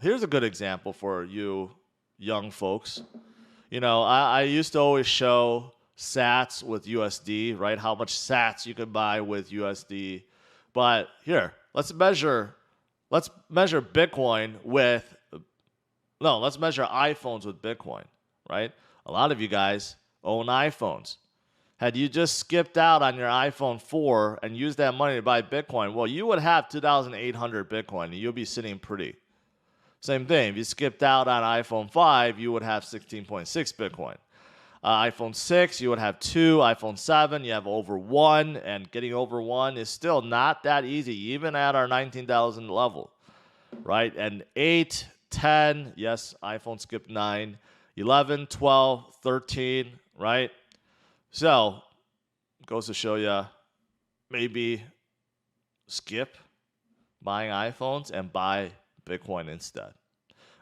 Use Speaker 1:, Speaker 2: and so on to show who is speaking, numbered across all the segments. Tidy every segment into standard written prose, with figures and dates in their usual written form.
Speaker 1: here's a good example for you young folks. I used to always show sats with USD, right? How much sats you could buy with USD. But here, let's measure Bitcoin with, no, let's measure iPhones with Bitcoin, right? A lot of you guys own iPhones. Had you just skipped out on your iPhone 4 and used that money to buy Bitcoin, well, you would have 2,800 Bitcoin and you'll be sitting pretty. Same thing. If you skipped out on iPhone 5, you would have 16.6 Bitcoin. iPhone 6, you would have 2. iPhone 7, you have over 1. And getting over 1 is still not that easy, even at our 19,000 level, right? And 8, 10, yes, iPhone skipped 9, 11, 12, 13, right? So, goes to show you, maybe skip buying iPhones and buy Bitcoin instead,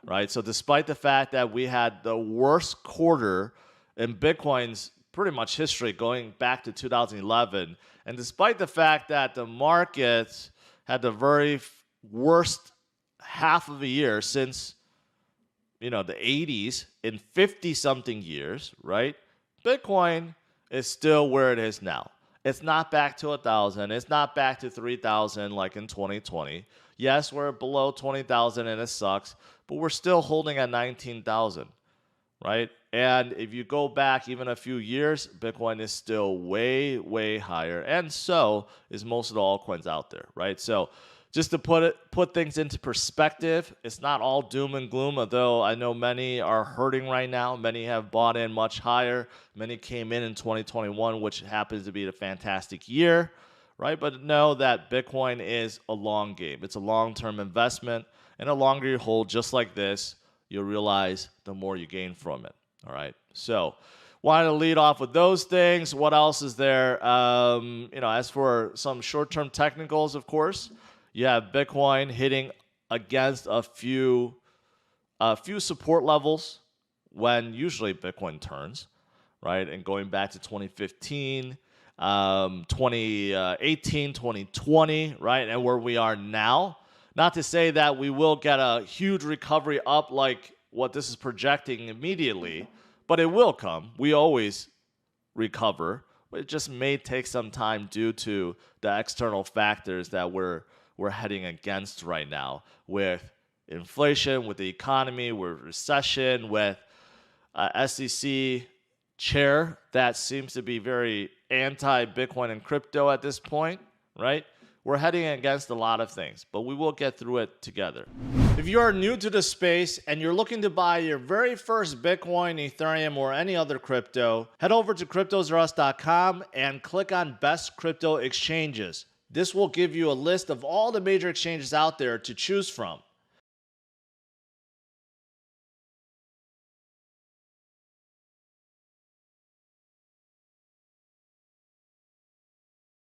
Speaker 1: right? So despite the fact that we had the worst quarter in Bitcoin's pretty much history going back to 2011, and despite the fact that the market had the very worst half of a year since, the 80s in 50-something years, right? Bitcoin is still where it is now. It's not back to 1,000. It's not back to 3,000 like in 2020. Yes, we're below 20,000 and it sucks, but we're still holding at 19,000, right? And if you go back even a few years, Bitcoin is still way, way higher. And so is most of the altcoins out there, right? So just to put things into perspective, it's not all doom and gloom, although I know many are hurting right now. Many have bought in much higher. Many came in 2021, which happens to be a fantastic year, right? But know that Bitcoin is a long game. It's a long-term investment, and the longer you hold just like this, you'll realize the more you gain from it, all right? So wanted to lead off with those things. What else is there? As for some short-term technicals, of course, you have Bitcoin hitting against a few support levels when usually Bitcoin turns, right? And going back to 2015, 2018, 2020, right? And where we are now. Not to say that we will get a huge recovery up like what this is projecting immediately, but it will come. We always recover, but it just may take some time due to the external factors that we're heading against right now, with inflation, with the economy, with recession, with SEC chair that seems to be very anti-Bitcoin and crypto at this point, right? We're heading against a lot of things, but we will get through it together. If you are new to the space and you're looking to buy your very first Bitcoin, Ethereum, or any other crypto, head over to CryptosRus.com and click on Best Crypto Exchanges. This will give you a list of all the major exchanges out there to choose from.